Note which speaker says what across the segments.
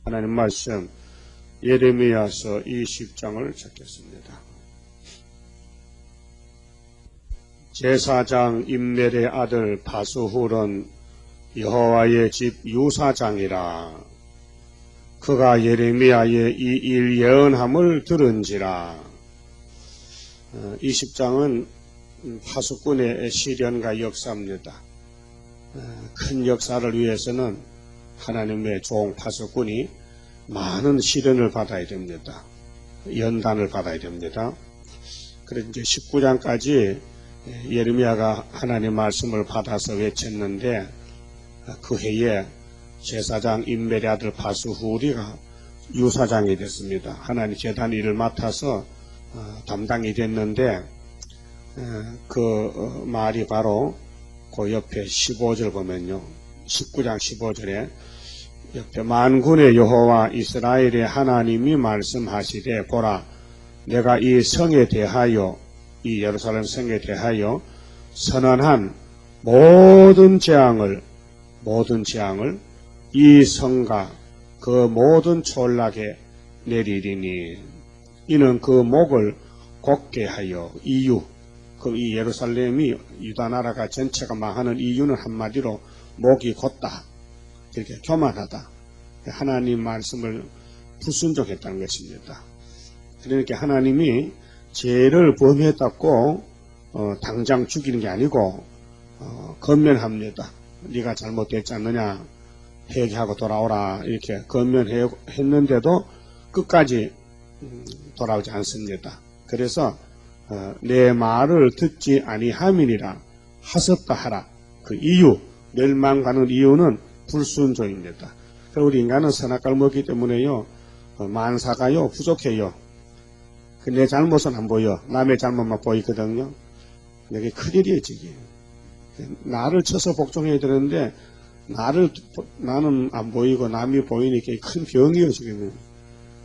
Speaker 1: 하나님 말씀 예레미야서 20장을 찾겠습니다. 제사장 임멜의 아들 바스훌은 여호와의 집 유사장이라. 그가 예레미야의 이 일 예언함을 들은지라. 20장은 파수꾼의 시련과 역사입니다. 큰 역사를 위해서는 하나님의 종 파수꾼이 많은 시련을 받아야 됩니다. 연단을 받아야 됩니다. 그래서 이제 19장까지 예레미야가 하나님 말씀을 받아서 외쳤는데, 그 해에 제사장 임멜의 아들 바스훌이가 유사장이 됐습니다. 하나님 제단 일을 맡아서 담당이 됐는데, 그 말이 바로 그 옆에 15절 보면요, 19장 15절에 옆에 만군의 여호와 이스라엘의 하나님이 말씀하시되, 보라, 내가 이 성에 대하여, 이 예루살렘 성에 대하여 선언한 모든 재앙을 이 성과 그 모든 촌락에 내리리니, 이는 그 목을 곧게 하여, 이유, 그 이 예루살렘이 유다 나라가 전체가 망하는 이유는 한마디로 목이 곧다, 이렇게 교만하다, 하나님 말씀을 불순종했다는 것입니다. 그러니까 하나님이 죄를 범했다고 당장 죽이는 게 아니고 건면합니다. 네가 잘못됐지 않느냐, 회개하고 돌아오라, 이렇게 건면했는데도 끝까지 돌아오지 않습니다. 그래서 내 말을 듣지 아니함이니라 하셨다 하라. 그 이유, 멸망가는 이유는 불순종입니다. 우리 인간은 선악과를 먹기 때문에요, 만사가요 부족해요. 내 잘못은 안 보여. 남의 잘못만 보이거든요. 이게 큰일이에요, 지금. 나를 쳐서 복종해야 되는데, 나는 안 보이고 남이 보이니까 큰 병이에요, 지금.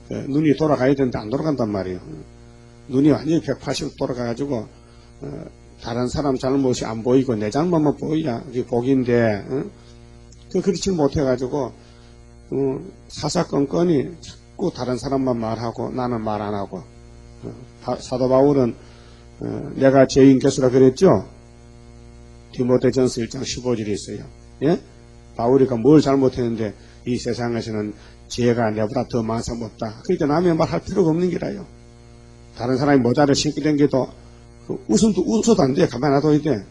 Speaker 1: 눈이 돌아가야 되는데 안 돌아간단 말이에요. 눈이 완전히 180도 돌아가가지고, 다른 사람 잘못이 안 보이고 내 잘못만 보이야. 그게 복인데, 그렇지 못해가지고, 사사건건이 자꾸 다른 사람만 말하고 나는 말 안 하고, 사도 바울은 내가 죄인 교수라 그랬죠? 디모데전서 1장 15절에 있어요. 예? 바울이가 뭘 잘못했는데 이 세상에서는 죄가 내보다 더 많은 사람 없다. 그러니까 남의 말 할 필요가 없는 게라요. 다른 사람이 모자를 신고 댕겨도 웃어도 안 돼. 가만히 놔둬야 돼.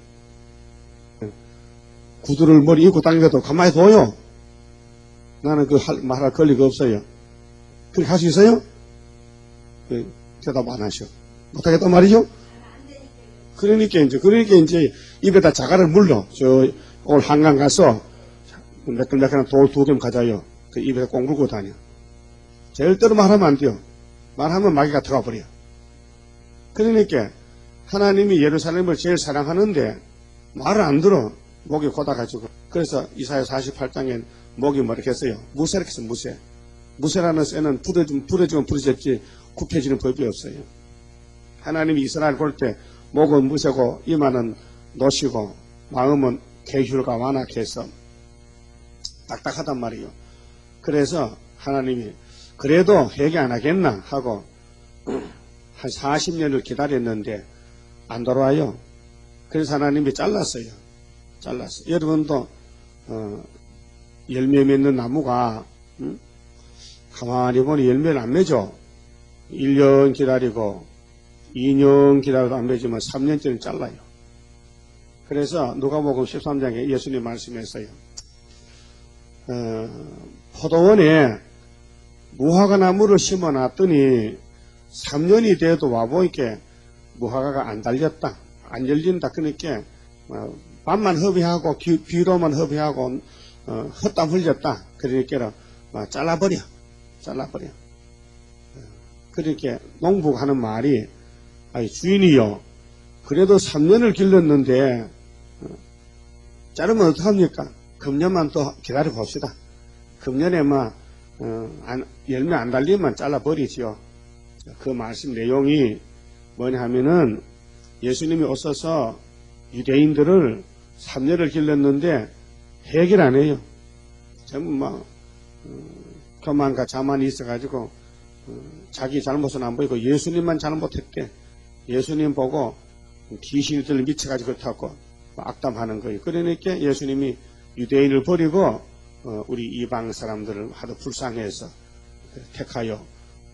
Speaker 1: 구두를 머리 입고 당겨도 가만히 둬요. 나는 말할 권리가 없어요. 그렇게 할 수 있어요? 대답 안 하셔. 못하겠단 말이죠? 그러니까 이제 입에다 자갈을 물러. 오늘 한강 가서 매끈매끈한 돌 2개 가져요. 그 입에다 꼭 물고 다녀. 절대로 말하면 안 돼요. 말하면 마귀가 들어가 버려. 그러니까 하나님이 예루살렘을 제일 사랑하는데 말을 안 들어. 목이 곧아가지고. 그래서 이사야 48장엔 목이 뭐라고 했어요? 무쇠라고 했어요, 무쇠. 무쇠라는 쇠는 부러지면 부러졌지 굽혀지는 법이 없어요. 하나님이 이스라엘 볼 때 목은 무쇠고 이마는 노시고 마음은 계율과 완악해서 딱딱하단 말이에요. 그래서 하나님이 그래도 회개 안 하겠나 하고 한 40년을 기다렸는데 안 돌아와요. 그래서 하나님이 잘랐어요. 여러분도 열매 맺는 나무가 가만히 보니 열매를 안 맺어. 1년 기다리고 2년 기다려도 안 맺으면 3년째는 잘라요. 그래서 누가복음 13장에 예수님 말씀했어요. 포도원에 무화과 나무를 심어놨더니 3년이 돼도 와보니까 무화과가 안 달렸다, 안 열린다. 그러니까 밤만 허비하고 비로만 허비하고 헛담 흘렸다. 그러니까 잘라버려. 그렇게 농부가 하는 말이, 아니 주인이요, 그래도 3년을 길렀는데 자르면 어떡합니까? 금년만 또 기다려 봅시다. 금년에 열매 안 달리면 잘라버리지요. 그 말씀 내용이 뭐냐 하면은, 예수님이 오셔서 유대인들을 3년을 길렀는데 해결 안 해요. 전부 교만과 자만이 있어가지고 자기 잘못은 안 보이고 예수님만 잘못했대. 예수님 보고 귀신들 미쳐가지고 그렇다고 악담하는 거예요. 그러니까 예수님이 유대인을 버리고 우리 이방 사람들을 하도 불쌍해서 택하여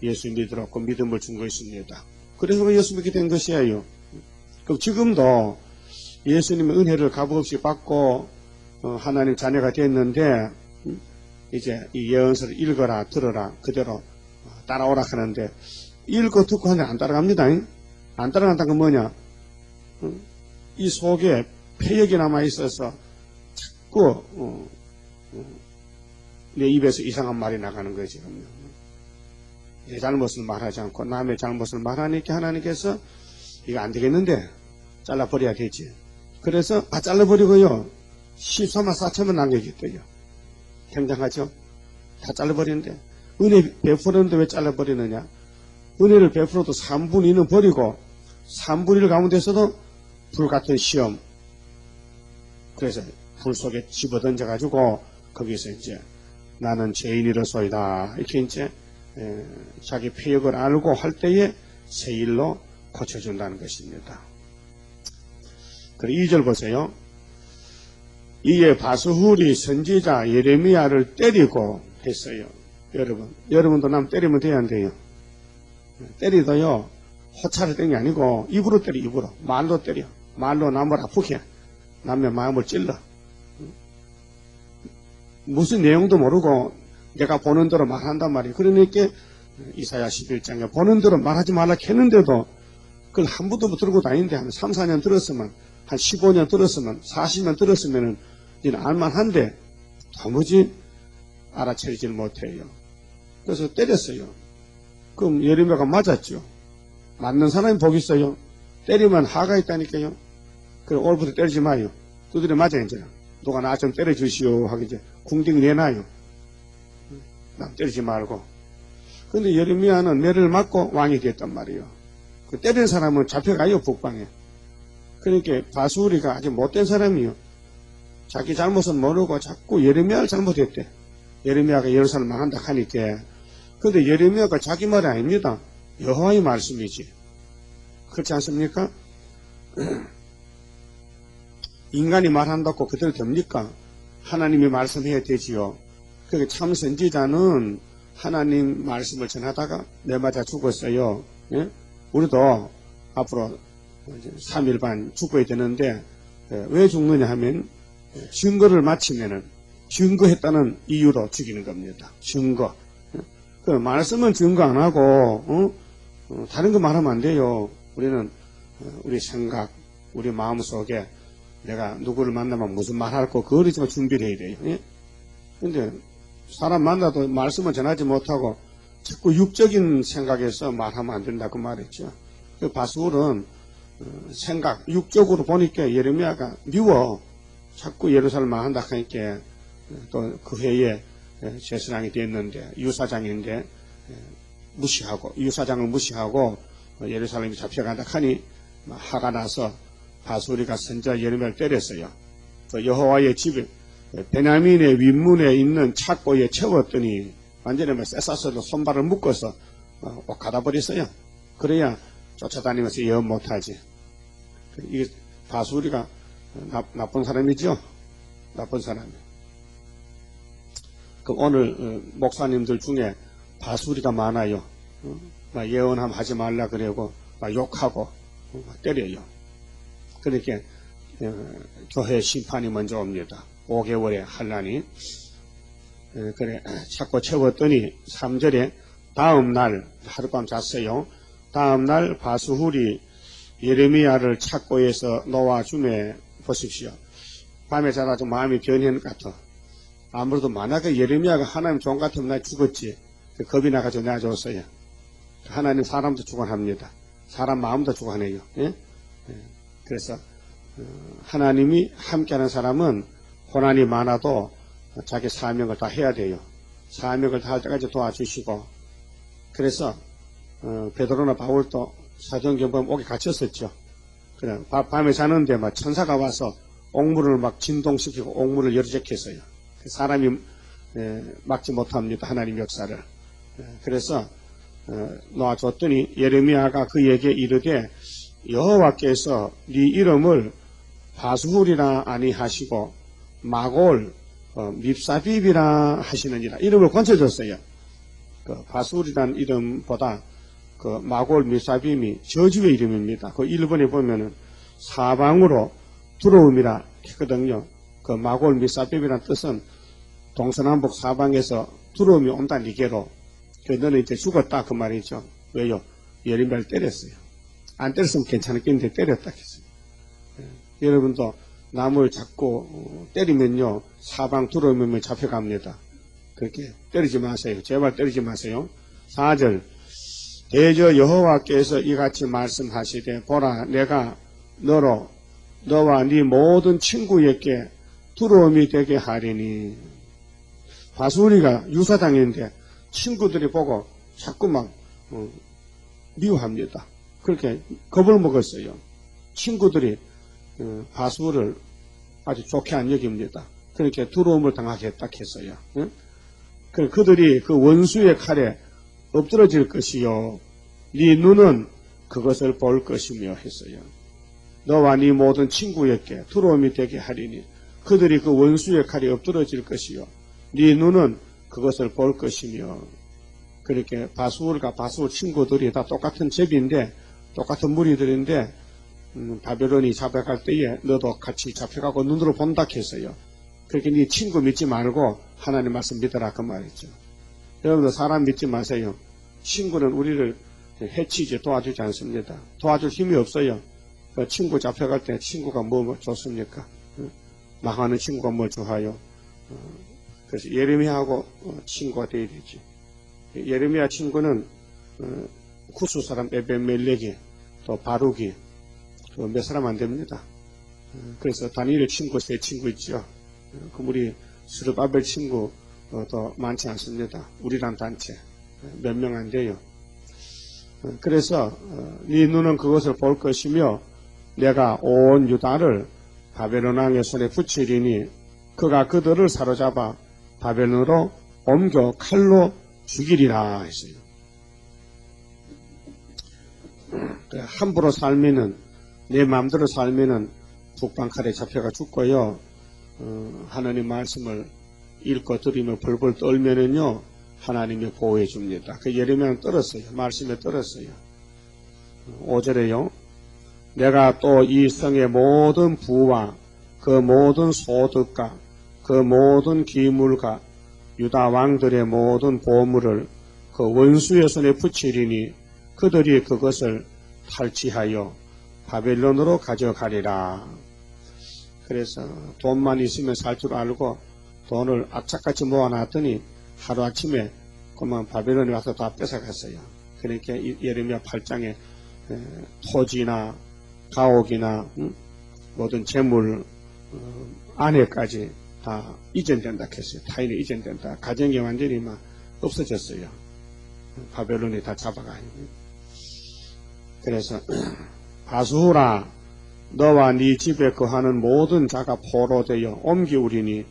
Speaker 1: 예수 믿으라고 믿음을 준 것입니다. 그래서 예수 믿게 된 것이에요. 그럼 지금도 예수님의 은혜를 값없이 받고 하나님 자녀가 됐는데 이제 이 예언서를 읽어라 들어라 그대로 따라오라 하는데 읽고 듣고 하는데 안 따라갑니다. 안 따라간다는 건 뭐냐? 이 속에 폐역이 남아있어서 자꾸 내 입에서 이상한 말이 나가는 거지. 내 잘못을 말하지 않고 남의 잘못을 말하니까 하나님께서 이거 안 되겠는데 잘라버려야 되지. 그래서 잘라버리고요 14만 4천원 남겨줬대요. 굉장하죠? 다 잘라버리는데 은혜 베풀었는데 왜 잘라버리느냐? 은혜를 베풀어도 3분의 2는 버리고 3분의 1 가운데서도 불같은 시험, 그래서 불 속에 집어던져가지고 거기서 이제 나는 죄인이로소이다 이렇게 이제 자기 폐역을 알고 할 때에 새 일로 고쳐준다는 것입니다. 그리고 2절 보세요. 이에 바스훌이 선지자 예레미야를 때리고 했어요. 여러분도 남 때리면 돼야 안 돼요? 때리도요 호차를 때린 게 아니고 입으로 때려. 입으로 말로 때려. 말로 남을 아프게 남의 마음을 찔러. 무슨 내용도 모르고 내가 보는 대로 말한단 말이에요. 그러니까 이사야 11장에 보는 대로 말하지 말라 했는데도 그걸 한 번도 못 들고 다니는데 한 3, 4년 들었으면 한 15년 들었으면 40년 들었으면은 이는 알만한데 도무지 알아채지를 못해요. 그래서 때렸어요. 그럼 예레미야가 맞았죠. 맞는 사람이 복 있어요. 때리면 하가 있다니까요. 그럼 오늘부터 때리지 마요. 두드려 맞아 이제. 누가 나 좀 때려주시오 하고 이제 궁딩 내놔요. 남 때리지 말고. 근데 예레미야는 매를 맞고 왕이 됐단 말이에요. 그 때리는 사람은 잡혀가요 북방에. 그러니까 바수리가 아주 못된 사람이요. 자기 잘못은 모르고 자꾸 예레미야를 잘못했대. 예레미야가 예루살렘 망한다 하니까. 근데 예레미야가 자기 말이 아닙니다. 여호와의 말씀이지. 그렇지 않습니까? 인간이 말한다고 그대로 됩니까? 하나님이 말씀해야 되지요. 그러니까 참 선지자는 하나님 말씀을 전하다가 내맞아 죽었어요. 예? 우리도 앞으로 3일 반 죽어야 되는데 왜 죽느냐 하면 증거를 마치면은 증거했다는 이유로 죽이는 겁니다. 증거. 그 말씀은 증거 안 하고 다른 거 말하면 안 돼요. 우리는 우리 생각, 우리 마음속에 내가 누구를 만나면 무슨 말할 거 그걸 좀 준비를 해야 돼요. 예? 근데 사람 만나도 말씀을 전하지 못하고 자꾸 육적인 생각에서 말하면 안 된다고 말했죠. 그 바수울은 생각, 육적으로 보니까 예레미야가 미워. 자꾸 예루살렘 망한다 하니까 또 그 해에 제사장이 됐는데 유사장인데 무시하고 유사장을 무시하고 예루살렘이 잡혀간다 하니 화가 나서 바수리가 선지자 예레미야를 때렸어요. 그 여호와의 집에 베냐민의 윗문에 있는 창고에 채웠더니 완전히 쇠사슬로 손발을 묶어서 가다 버렸어요. 그래야 쫓아다니면서 예언 못하지. 이게 바수리가 나쁜 사람이죠. 나쁜 사람이. 그 오늘 목사님들 중에 바수리가 많아요. 막 예언하면 하지 말라 그러고 막 욕하고 막 때려요. 그러니까 교회 심판이 먼저 옵니다. 5개월의 환란이. 그래 찾고 채웠더니 3절에 다음날 하룻밤 잤어요. 다음날 바수훌이 예레미야를 창고에서 놓아주매 보십시오. 밤에 자다 좀 마음이 변한 것 같아. 아무래도 만약에 예레미야가 하나님 종 같으면 나 죽었지. 겁이 나가지고 내줘서요. 하나님 사람도 죽어합니다. 사람 마음도 죽어하네요. 예? 그래서 하나님이 함께하는 사람은 고난이 많아도 자기 사명을 다 해야 돼요. 사명을 다 할 때까지 도와주시고. 그래서 베드로나 바울도 사도행전 보면 옥에 갇혔었죠. 그래 밤에 자는데 막 천사가 와서 옥문을 막 진동시키고 옥문을 열어제켰어요. 사람이 막지 못합니다. 하나님 역사를. 그래서 놓아줬더니 예레미야가 그에게 이르되 여호와께서 네 이름을 바수훌이라 아니하시고 마골 밉사빕이라 하시느니라. 이름을 권쳐줬어요. 그 바수훌이라는 이름보다 그 마골 밉사빕이 저주의 이름입니다. 그 1번에 보면은 사방으로 두려움이라 했거든요. 그 마골 밉사빕이라는 뜻은 동서남북 사방에서 두려움이 온다는 이게로 그 너는 이제 죽었다 그 말이죠. 왜요? 예레미야를 때렸어요. 안 때렸으면 괜찮았겠는데 때렸다 했어요. 여러분도 나무를 잡고 때리면요 사방 두려움이 잡혀갑니다. 그렇게 때리지 마세요. 제발 때리지 마세요. 4절 대저 여호와께서 이같이 말씀하시되 보라 내가 너와 네 모든 친구에게 두려움이 되게 하리니. 바수리가 유사당했는데 친구들이 보고 자꾸만 미워합니다. 그렇게 겁을 먹었어요. 친구들이 바수를 아주 좋게 안 여깁니다. 그렇게 두려움을 당하게 했다 했어요. 그들이 그 원수의 칼에 엎드러질 것이요 네 눈은 그것을 볼 것이며 했어요. 너와 네 모든 친구에게 두려움이 되게 하리니 그들이 그 원수의 칼에 엎드러질 것이요 네 눈은 그것을 볼 것이며. 그렇게 바수울과 바수울 친구들이 다 똑같은 제비인데 똑같은 무리들인데 바벨론이 잡혀갈 때에 너도 같이 잡혀가고 눈으로 본다 했어요. 그렇게 네 친구 믿지 말고 하나님 말씀 믿어라 그 말이죠. 여러분들 사람 믿지 마세요. 친구는 우리를 해치지 도와주지 않습니다. 도와줄 힘이 없어요. 그 친구 잡혀갈 때 친구가 뭐 좋습니까? 나가는 친구가 뭘 좋아요? 그래서 예레미야하고 친구가 되어야 되지. 예레미야 친구는 구스 사람 에벤멜렉이 또 바룩이 몇 사람 안 됩니다. 그래서 다니엘 친구 세 친구 있죠. 우리 스룹바벨 친구 더 많지 않습니다. 우리란 단체 몇 명 안 돼요. 그래서 네 눈은 그것을 볼 것이며 내가 온 유다를 바벨론 왕의 손에 붙이리니 그가 그들을 사로잡아 바벨론으로 옮겨 칼로 죽이리라 했어요. 함부로 살면은 내 마음대로 살면은 북방칼에 잡혀가 죽고요. 하나님 말씀을 읽고 들으며 벌벌 떨면은요 하나님이 보호해 줍니다. 그 예레미야는 떨었어요. 말씀에 떨었어요. 5절에요. 내가 또 이 성의 모든 부와 그 모든 소득과 그 모든 기물과 유다 왕들의 모든 보물을 그 원수의 손에 붙이리니 그들이 그것을 탈취하여 바벨론으로 가져가리라. 그래서 돈만 있으면 살 줄 알고 돈을 악착같이 모아놨더니 하루아침에 그만 바벨론에 와서 다 뺏어갔어요. 그러니까 예레미야 8장에 토지나 가옥이나 모든 재물 아내까지 다 이전된다 했어요. 타인에 이전된다. 가정이 완전히 막 없어졌어요. 바벨론이 다 잡아가요. 그래서 바수라 너와 네 집에 거하는 모든 자가 포로되어 옮기우리니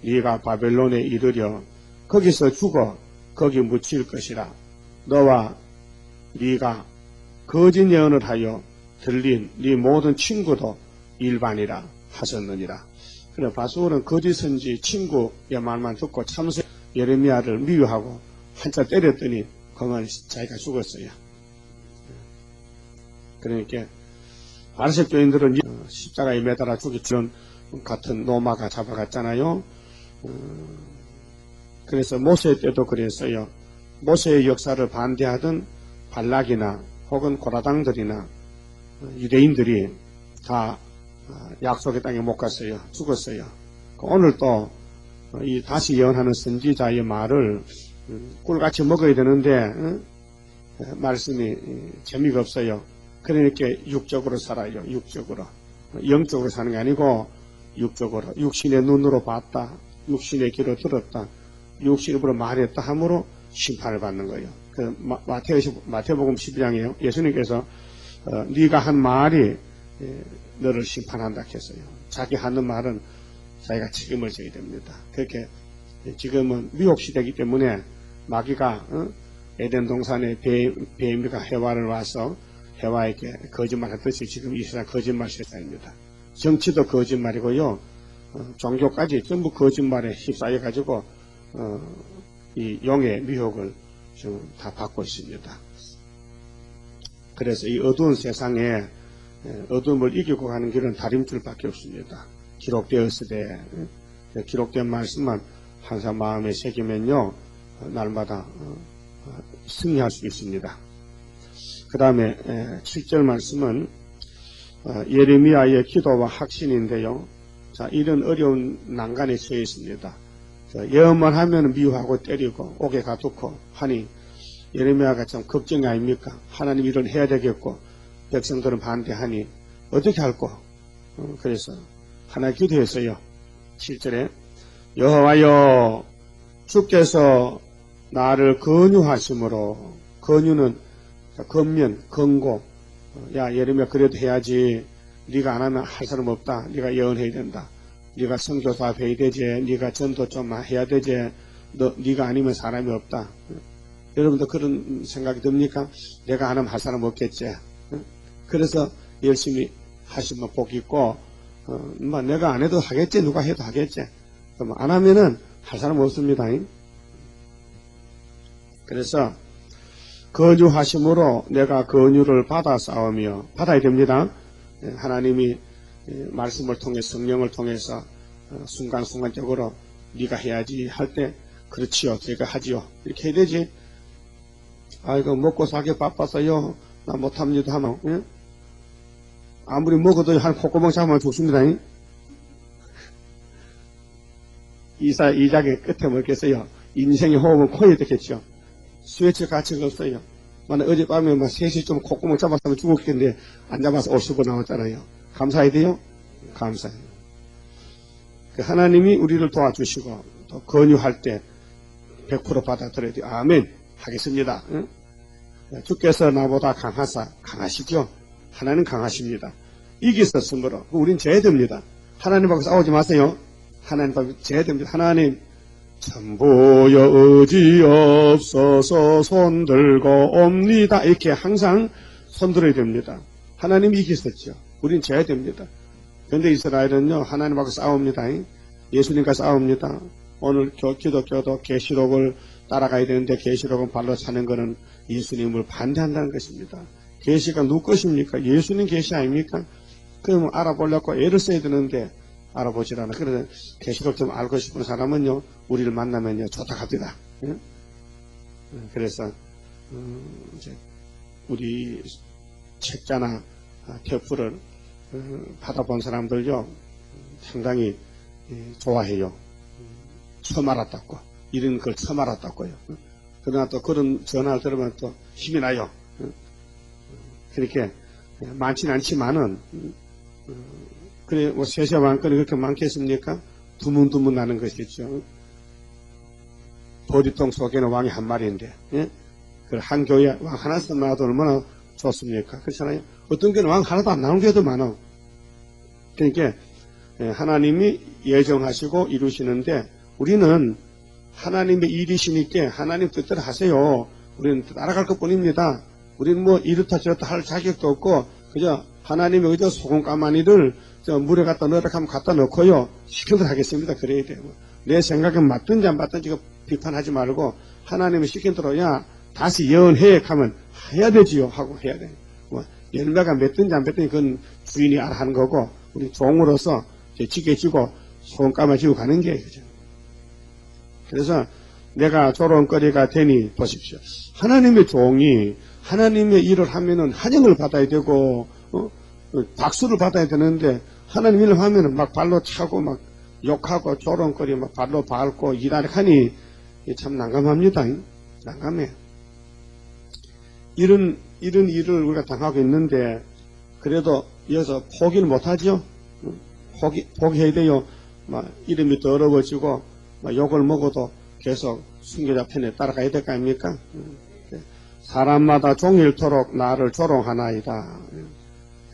Speaker 1: 네가 바벨론에 이르려 거기서 죽어 거기 묻힐 것이라. 너와 네가 거짓 예언을 하여 들린 네 모든 친구도 일반이라 하셨느니라. 그래 바수울은 거짓 선지 친구의 말만 듣고 참새 예레미야를 미워하고 한자 때렸더니 그만 자기가 죽었어요. 그러니까 바리새 교인들은 십자가에 매달아 죽이던 같은 로마가 잡아갔잖아요. 그래서 모세 때도 그랬어요. 모세의 역사를 반대하던 발락이나 혹은 고라당들이나 유대인들이 다 약속의 땅에 못 갔어요. 죽었어요. 오늘 또 이 다시 예언하는 선지자의 말을 꿀같이 먹어야 되는데 말씀이 재미가 없어요. 그러니까 육적으로 살아요. 육적으로. 영적으로 사는 게 아니고 육적으로. 육신의 눈으로 봤다. 육신의 귀로 들었다. 육신으로 말했다 함으로 심판을 받는 거예요. 그 마태복음 12장이에요. 예수님께서 네가 한 말이 너를 심판한다 했어요. 자기 하는 말은 자기가 책임을 져야 됩니다. 그렇게 지금은 미혹 시대이기 때문에 마귀가 에덴 동산에 뱀이가 해와를 와서 해와에게 거짓말했듯이 지금 이 세상 거짓말 세상입니다. 정치도 거짓말이고요. 종교까지 전부 거짓말에 휩싸여 가지고 이 용의 미혹을 지금 다 받고 있습니다. 그래서 이 어두운 세상에 어둠을 이기고 가는 길은 다림줄밖에 없습니다. 기록되었을 때 기록된 말씀만 항상 마음에 새기면요 날마다 승리할 수 있습니다. 그 다음에 7절 말씀은 예레미야의 기도와 확신인데요. 자, 이런 어려운 난간에 처해 있습니다. 예언만 하면 미워하고 때리고 옥에 가두고 하니 예레미야가 참 걱정이 아닙니까? 하나님 일을 해야 되겠고 백성들은 반대하니 어떻게 할꼬? 그래서 하나 기도했어요. 7절에 여호와여 주께서 나를 권유하심으로, 권유는 권면, 권고. 야 예레미야 그래도 해야지. 네가 안 하면 할 사람 없다. 네가 예언해야 된다. 네가 선교사 해야 되지. 네가 전도 좀 해야 되지. 네가 아니면 사람이 없다. 여러분도 그런 생각이 듭니까? 내가 안 하면 할 사람 없겠지. 그래서 열심히 하시면 복 있고, 내가 안 해도 하겠지. 누가 해도 하겠지. 그럼 안 하면은 할 사람 없습니다. 그래서 권유하심으로 내가 권유를 받아 싸우며 받아야 됩니다. 하나님이 말씀을 통해 성령을 통해서 순간순간적으로 네가 해야지 할 때 그렇지요. 제가 하지요. 이렇게 해야 되지. 아이고 먹고 살기 바빠서요. 나 못합니다 하면 예? 아무리 먹어도 한 콧구멍 잡으면 죽습니다. 이작의 끝에 뭐겠어요? 인생의 호흡은 코에 있겠죠. 스웨치 가치가 없어요. 만약 어젯밤에 막 3시 좀 콧구멍 잡았으면 죽었겠는데 안 잡아서 50번 나왔잖아요. 감사해야 돼요? 감사해요. 하나님이 우리를 도와주시고 또 권유할 때 100% 받아들여야 돼요. 아멘 하겠습니다. 응? 주께서 나보다 강하시죠? 하나님 강하십니다. 이기셨으므로 우린 져야 됩니다. 하나님하고 싸우지 마세요. 하나님하고 져야 됩니다. 하나님 천부여 의지없어서 손들고 옵니다. 이렇게 항상 손들어야 됩니다. 하나님이 이기셨죠. 우린 져야 됩니다. 그런데 이스라엘은요 하나님하고 싸웁니다. 예수님과 싸웁니다. 오늘 기독교도 계시록을 따라가야 되는데 계시록은 발로 차는 것은 예수님을 반대한다는 것입니다. 계시가 누구 것입니까? 예수님 계시 아닙니까? 그럼 알아보려고 애를 써야 되는데 알아보질 않아. 그래서 계시록 좀 알고 싶은 사람은요 우리를 만나면요 조탁합니다. 예? 그래서 이제 우리 책자나 테프를 받아본 사람들요 상당히 좋아해요. 처음 알았다고 이런 걸 처음 알았다고요. 그러나 또 그런 전화를 들으면 또 힘이 나요. 그렇게 많지는 않지만은 그래 뭐 세세 왕권이 그렇게 많겠습니까? 두문두문 나는 것이죠. 보리통 속에는 왕이 한 마리인데 예? 한 교회에 왕 하나씩 나와도 얼마나 좋습니까? 그렇잖아요. 어떤 교회는 왕 하나도 안 나오는 교회도 많아. 그러니까 하나님이 예정하시고 이루시는데 우리는 하나님의 일이시니까 하나님 뜻대로 하세요. 우리는 따라갈 것뿐입니다. 우리는 뭐 이렇다 저렇다 할 자격도 없고 그저 하나님의 그저 소금가마니를 물에 갖다 넣으라 하면 갖다 넣고요. 시켜서 하겠습니다. 그래야 돼요. 내 생각에 맞든지 안 맞든지 비판하지 말고 하나님이 시킨 대로 야 다시 예언해 하면 해야 되지요 하고 해야 돼요. 뭐 열매가 맺든지 안 맺든지 그건 주인이 알아 하는 거고 우리 종으로서 지게지고 소금가마 지고 가는 게 그죠. 그래서 내가 조롱거리가 되니 보십시오. 하나님의 종이 하나님의 일을 하면은 환영을 받아야 되고 박수를 받아야 되는데 하나님 일을 하면은 막 발로 차고 막 욕하고 조롱거리 막 발로 밟고 이랄하니 참 난감합니다. 난감해. 이런 일을 우리가 당하고 있는데 그래도 여기서 포기를 못하죠. 포기해야 돼요. 막 이름이 더러워지고 막 욕을 먹어도 계속 순교자 편에 따라가야 될 거 아닙니까? 사람마다 종일토록 나를 조롱하나이다.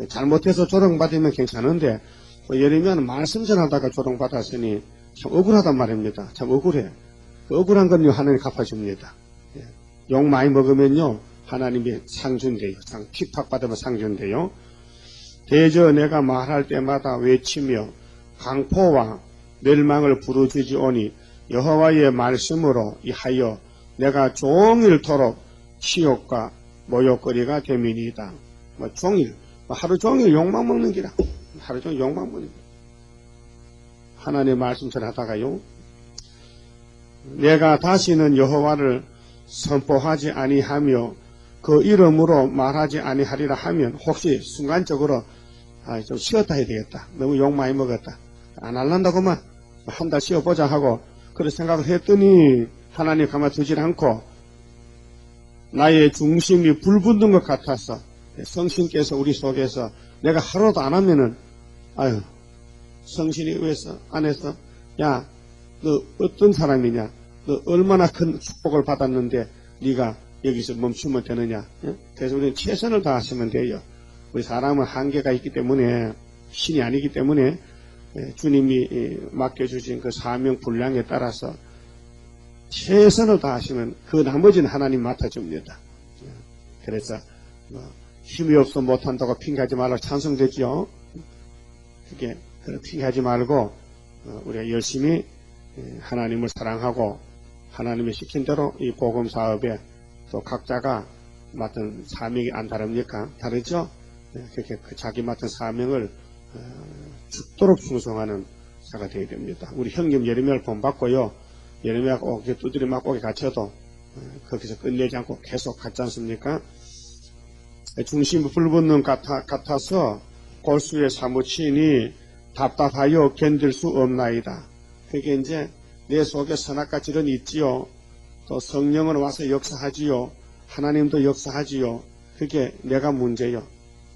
Speaker 1: 잘못해서 조롱받으면 괜찮은데 예레미야는 말씀 전하다가 조롱받았으니 참 억울하단 말입니다. 참 억울해. 그 억울한 건요, 하나님 갚아줍니다. 예. 욕 많이 먹으면요, 하나님이 상 준대요. 핍박받으면 상 준대요. 대저 내가 말할 때마다 외치며 강포와 멸망을 부르짖으오니 여호와의 말씀으로 이하여 내가 종일토록 치욕과 모욕거리가 됨이니이다. 종일, 하루 종일 욕만 먹는 기라. 하루 종일 욕만 먹는 기라. 하나님의 말씀 전하다가요, 내가 다시는 여호와를 선포하지 아니하며 그 이름으로 말하지 아니하리라 하면 혹시 순간적으로 좀 쉬었다 해야 되겠다. 너무 욕 많이 먹었다. 안 할란다고만 한 달 쉬어보자 하고 그런 생각을 했더니 하나님 가만 두질 않고 나의 중심이 불붙는 것 같아서 성신께서 우리 속에서 내가 하루도 안 하면은 아유 성신이 위에서 안에서 야 너 어떤 사람이냐, 너 얼마나 큰 축복을 받았는데 네가 여기서 멈추면 되느냐. 그래서 우리는 최선을 다하시면 돼요. 우리 사람은 한계가 있기 때문에 신이 아니기 때문에 주님이 맡겨주신 그 사명 분량에 따라서 최선을 다하시면 그 나머지는 하나님 맡아줍니다. 그래서 힘이 없어 못한다고 핑계하지 말라고 찬성되지요. 그렇게 핑계하지 말고 우리가 열심히 하나님을 사랑하고 하나님이 시킨 대로 이 복음 사업에 또 각자가 맡은 사명이 안 다릅니까? 다르죠? 그렇게 자기 맡은 사명을 죽도록 충성하는 자가 되어야 됩니다. 우리 형님 예레미야를 본받고요. 예레미야가 두드려 맞고 갇혀도 거기서 끝내지 않고 계속 갔지 않습니까? 중심이 불붙는 같아서 골수에 사무치니 답답하여 견딜 수 없나이다. 그게 이제 내 속에 선악과 질은 있지요. 또 성령은 와서 역사하지요. 하나님도 역사하지요. 그게 내가 문제요.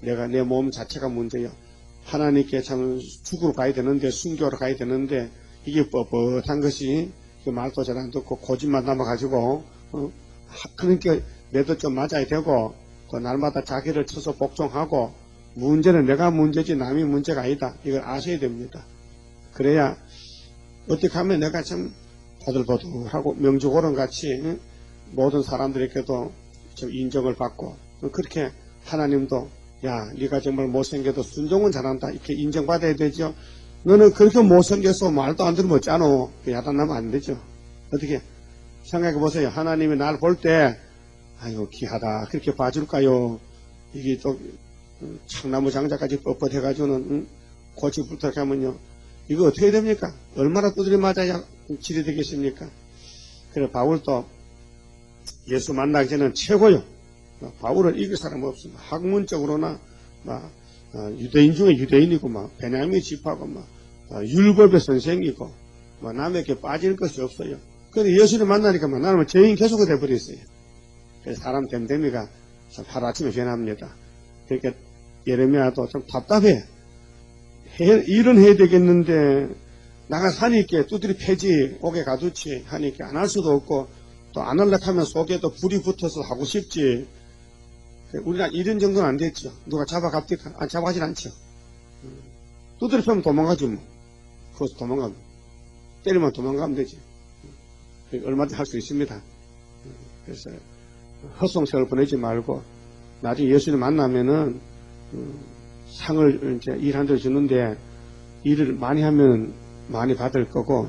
Speaker 1: 내 몸 자체가 문제요. 하나님께 참 죽으러 가야 되는데, 순교로 가야 되는데, 이게 뻣뻣한 것이, 말도 잘 안 듣고, 고집만 남아가지고, 그러니까 매도 좀 맞아야 되고, 또 날마다 자기를 쳐서 복종하고, 문제는 내가 문제지 남이 문제가 아니다. 이걸 아셔야 됩니다. 그래야, 어떻게 하면 내가 참 바들바들하고 명주고름 같이 모든 사람들에게도 좀 인정을 받고, 그렇게 하나님도 야, 네가 정말 못생겨도 순종은 잘한다. 이렇게 인정받아야 되죠. 너는 그렇게 못생겨서 말도 안 들으면 어쩌노. 야단나면 안 되죠. 어떻게 생각해 보세요. 하나님이 날 볼 때 아이고 귀하다 그렇게 봐줄까요? 이게 또 창나무 장자까지 뻣뻣해가지고는 고치부터 하면요. 이거 어떻게 됩니까? 얼마나 두드려 맞아야 질이 되겠습니까? 그래 바울도 예수 만나기 전에는 최고요. 바울을 이길 사람 없습니다. 학문적으로나 유대인 중에 유대인이고 베냐민 집하고 율법의 선생이고 남에게 빠질 것이 없어요. 그런데 예수를 만나니까 나는 죄인 계속 돼버렸어요. 그래서 사람 됨됨이가 하루아침에 변합니다. 그러니까 예레미야도 좀 답답해. 일은 해야 되겠는데 나가 사니까 두드리 패지 옥에 가두지 하니까 안 할 수도 없고 또 안 하려고 하면 속에도 불이 붙어서 하고 싶지. 우리가 이런 정도는 안 됐죠. 누가 잡아갑니까? 잡아가진 않죠. 두드려 패면 도망가죠 뭐. 거기서 도망가면 때리면 도망가면 되지. 얼마든지 할 수 있습니다. 그래서 헛송세월 보내지 말고 나중에 예수님 만나면은 상을 이제 일한 대로 주는데 일을 많이 하면 많이 받을 거고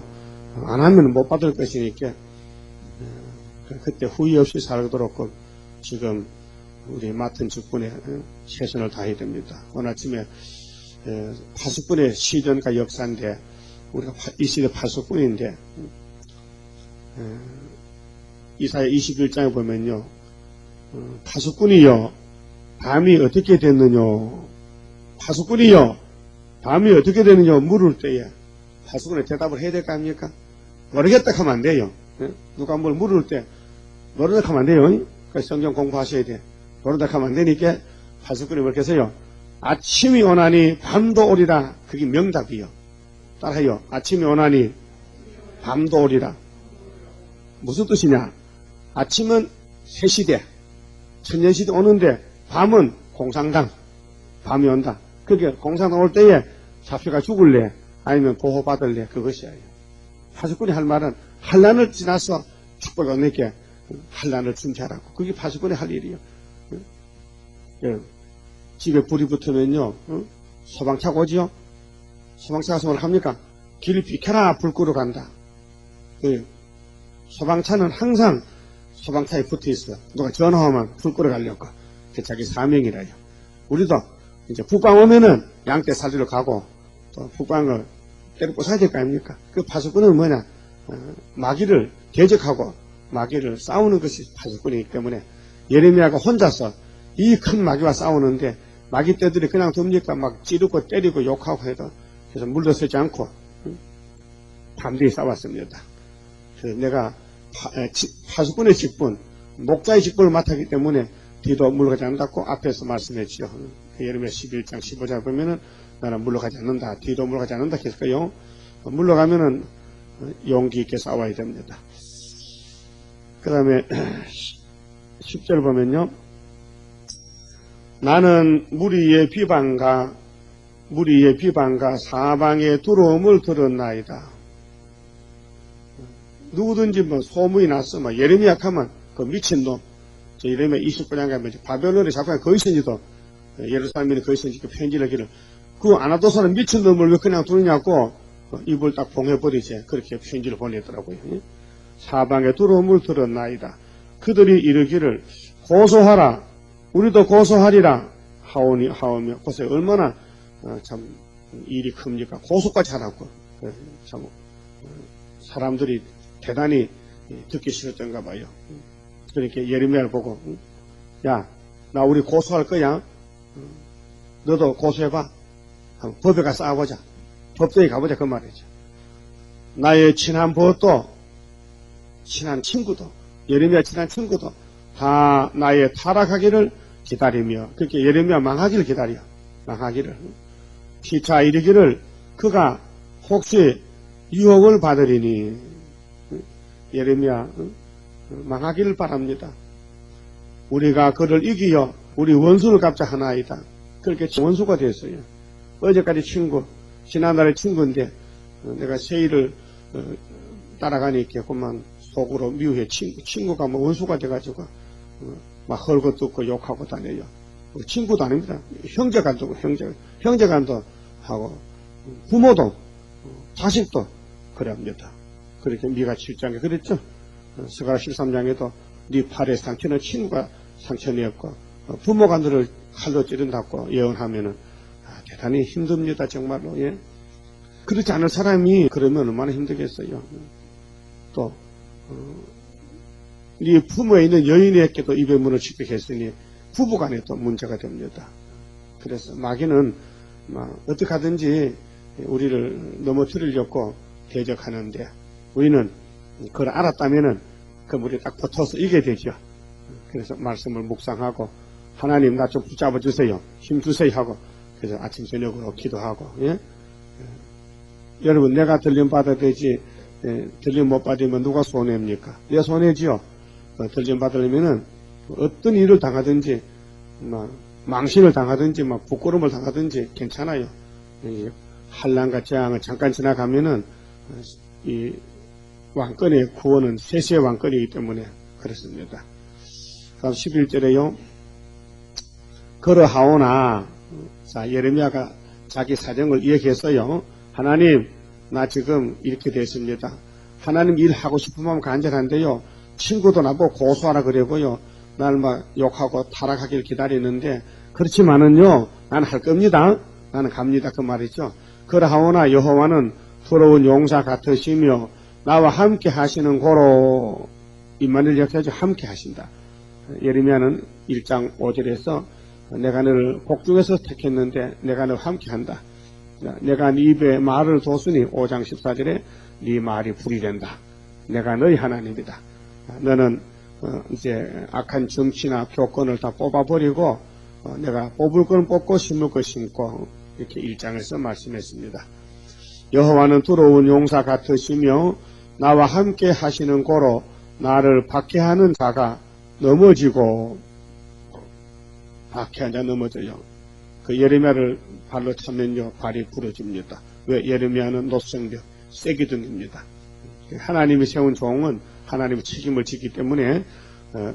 Speaker 1: 안 하면 못 받을 것이니까 그때 후회 없이 살도록 지금 우리 맡은 직분에 최선을 다해야 됩니다. 오늘 아침에 파수꾼의 시전과 역사인데 우리가 이 시대 파수꾼인데 이사야 21장에 보면요. 파수꾼이요 밤이 어떻게 됐느냐 파수꾼이요 밤이 어떻게 되느냐 물을 때에 파수꾼의 대답을 해야 될 거 아닙니까? 모르겠다 하면 안 돼요. 누가 뭘 물을 때 모르다 하면 안 돼요. 그래서 성경 공부하셔야 돼. 모르다 하면 안 되니까 파수꾼이 그렇게 해서요. 아침이 오나니 밤도 오리라. 그게 명답이요. 따라해요. 아침이 오나니 밤도 오리라. 무슨 뜻이냐? 아침은 새시대 천년시대 오는데 밤은 공상당 밤이 온다. 그게 공상당 올 때에 잡혀가 죽을래 아니면 보호받을래 그것이에요. 파수꾼이 할 말은 환난을 지나서 축복을 내게 환난을 준비하라고. 그게 파수꾼이 할 일이요. 집에 불이 붙으면요, 소방차가 오지요? 소방차가 뭘 합니까? 길 비켜라, 불 끄러 간다. 소방차는 항상 소방차에 붙어 있어. 누가 전화하면 불 끄러 가려고. 그게 자기 사명이라요. 우리도 이제 북방 오면은 양떼 살리러 가고, 또 북방을 때려 부숴야 될 거 아닙니까? 그 파수꾼은 뭐냐? 마귀를 대적하고 마귀를 싸우는 것이 파수꾼이기 때문에 예레미야가 혼자서 이 큰 마귀와 싸우는데 마귀 떼들이 그냥 둡니까? 막 찌르고 때리고 욕하고 해도 그래서 물러서지 않고 담대히 싸웠습니다. 그래서 내가 파수꾼의 직분, 목자의 직분을 맡았기 때문에 뒤도 물러가지 않는다고 앞에서 말씀했죠. 예레미야 11장 15절 보면은 나는 물러가지 않는다. 뒤도 물러가지 않는다. 했을까요? 물러가면은 용기 있게 싸워야 됩니다. 그 다음에 10절 보면요. 나는 무리의 비방과 사방의 두려움을 들었나이다. 누구든지 뭐 소문이 났어. 뭐 예레미야 하면 그 미친놈. 저 예레미야 29장 가면 바벨론의 작가가 거기서니도 예루살렘에 거기서니까 편지를 하기를 그 아나도사는 미친놈을 왜 그냥 두느냐고 입을 딱 봉해버리지. 그렇게 편지를 보내더라고요. 사방의 두려움을 들었나이다. 그들이 이르기를 고소하라. 우리도 고소하리라. 하오며 고소해 얼마나 참 일이 큽니까. 고소까지 하라고. 참 사람들이 대단히 듣기 싫었던가 봐요. 그렇게 예레미야를 보고 야, 나 우리 고소할 거야. 너도 고소해봐. 법에 가서 싸워보자. 법정에 가보자 그 말이죠. 나의 친한 벗도 친한 친구도 예레미야 친한 친구도 다 나의 타락하기를 기다리며 그렇게 예레미야 망하기를 기다려. 망하기를 피차 이르기를 그가 혹시 유혹을 받으리니 예레미야 망하기를 바랍니다. 우리가 그를 이기어 우리 원수를 갚자 하나이다. 그렇게 원수가 됐어요. 어제까지 친구, 지난달에 친구인데 내가 세일을 따라가니까 그만 속으로 미워해. 친구가 뭐 원수가 돼가지고 막 헐것도 없고 욕하고 다녀요. 친구도 아닙니다. 형제간도 형제간도 하고 부모도 자식도 그럽니다. 그렇게 미가 7장에 그랬죠. 스가랴 13장에도 네 팔의 상처는 친구가 상처내었고 부모가 너를 칼로 찌른다고 예언하면은 대단히 힘듭니다. 정말로. 예. 그렇지 않을 사람이 그러면 얼마나 힘들겠어요. 또 네 부모에 있는 여인에게도 입의 문을 직격했으니 부부간에 또 문제가 됩니다. 그래서 마귀는 어떻게 하든지 우리를 넘어뜨리려고 대적하는데 우리는 그걸 알았다면은 그럼 우리 딱 붙어서 이겨야 되죠. 그래서 말씀을 묵상하고 하나님 나 좀 붙잡아 주세요. 힘 주세요 하고 그래서 아침 저녁으로 기도하고. 예? 여러분 내가 들림 받아야 되지 들림 못 받으면 누가 손해입니까? 내 손해지요. 들림 받으려면은 어떤 일을 당하든지 망신을 당하든지 부끄러움을 당하든지 괜찮아요. 한란과 재앙을 잠깐 지나가면은 이 왕권의 구원은 세세의 왕권이기 때문에 그렇습니다. 다음 11절에요. 그러하오나 자 예레미야가 자기 사정을 이야기했어요. 하나님 나 지금 이렇게 됐습니다. 하나님 일하고 싶으면 간절한데요. 친구도 나보고 고소하라 그러고요. 날 막 욕하고 타락하기를 기다리는데 그렇지만은요. 나는 할 겁니다. 나는 갑니다. 그 말이죠. 그러하오나 여호와는 부러운 용사 같으시며 나와 함께 하시는 고로 임마누엘 역사죠. 함께 하신다. 예레미야는 1장 5절에서 내가 너를 복중에서 택했는데 내가 너와 함께 한다. 내가 네 입에 말을 뒀으니 5장 14절에 네 말이 불이 된다. 내가 너희 하나님이다. 너는 이제 악한 정치나 교권을 다 뽑아버리고 내가 뽑을 건 뽑고 심을 건 심고 이렇게 1장에서 말씀했습니다. 여호와는 두려운 용사 같으시며 나와 함께 하시는 고로 나를 박해하는 자가 넘어지고 박해한 자 넘어져요. 그 예레미야를 발로 차면요 발이 부러집니다. 왜? 예레미야는 노성벽 세기둥입니다. 하나님이 세운 종은 하나님의 책임을 지기 때문에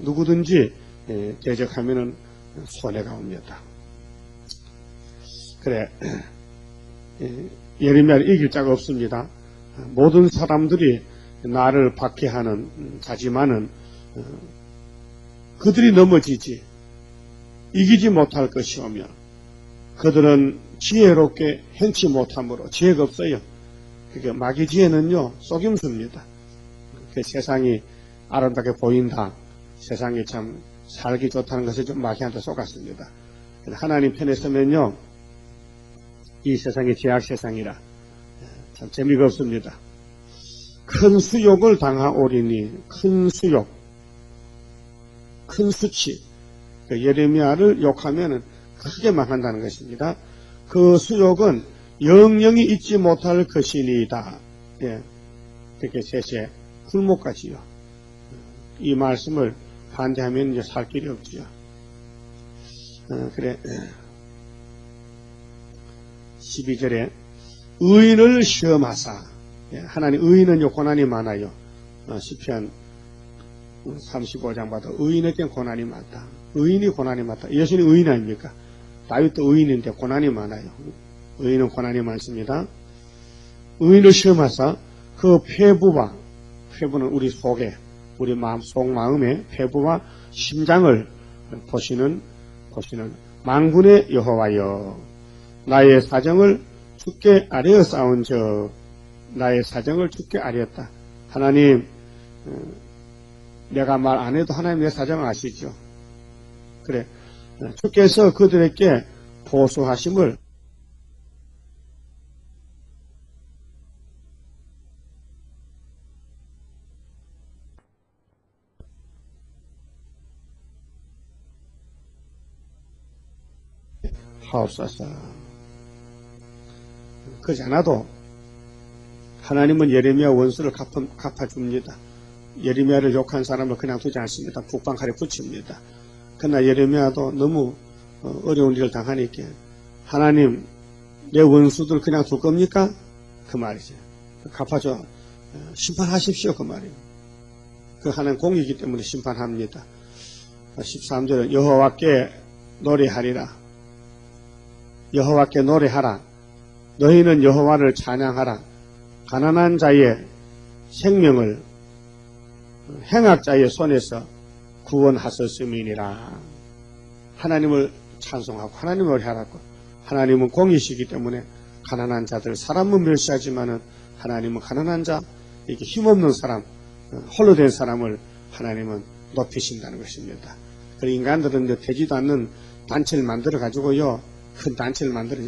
Speaker 1: 누구든지 대적하면은 손해가 옵니다. 그래, 예레미야를 이길 자가 없습니다. 모든 사람들이 나를 박해하는 자지만은 그들이 넘어지지 이기지 못할 것이오며 그들은 지혜롭게 행치 못함으로 지혜가 없어요. 그게 마귀 지혜는요 속임수입니다. 그 세상이 아름답게 보인다, 세상이 참 살기 좋다는 것을 좀 마귀한테 속았습니다. 하나님 편에 서면요 이 세상이 죄악 세상이라 참 재미가 없습니다. 큰 수욕을 당하오리니 큰 수욕, 큰 수치, 그 예레미야를 욕하면은 크게 망한다는 것입니다. 그 수욕은 영영이 잊지 못할 것이니이다. 예, 그렇게 셋의 굴목까지요. 이 말씀을 반대하면 이제 살 길이 없지요. 그래. 12절에 의인을 시험하사, 예, 하나님 의인은요 고난이 많아요. 시편 35장 봐도 의인에게 고난이 많다. 의인이 고난이 많다. 예수님 의인 아닙니까? 다윗도 의인인데 고난이 많아요. 의인은 고난이 많습니다. 의인을 시험하사 그 폐부는 우리 속에, 우리 마음 속마음의 폐부와 심장을 보시는 만군의 여호와여, 나의 사정을 주께 아뢰어 싸운즉, 나의 사정을 주께 아뢰었다. 하나님, 내가 말 안 해도 하나님 내 사정을 아시죠? 그래, 주께서 그들에게 보수하심을 하옵소서. 그렇지 않아도 하나님은 예레미야 원수를 갚아줍니다. 예레미야를 욕한 사람을 그냥 두지 않습니다. 북방칼에 붙입니다. 그러나 예레미야도 너무 어려운 일을 당하니까 하나님 내 원수들 그냥 둘 겁니까? 그 말이죠. 갚아줘. 심판하십시오. 그 말이에요. 그 하나님 공이기 때문에 심판합니다. 13절은 여호와께 노래하리라. 여호와께 노래하라. 너희는 여호와를 찬양하라. 가난한 자의 생명을 행악자의 손에서 구원하셨음이니라. 하나님을 찬송하고 하나님을 노래하라고. 하나님은 공이시기 때문에 가난한 자들, 사람은 멸시하지만은 하나님은 가난한 자, 이렇게 힘없는 사람, 홀로 된 사람을 하나님은 높이신다는 것입니다. 그리고 인간들은 되지도 않는 단체를 만들어 가지고요, 큰 단체를 만들어,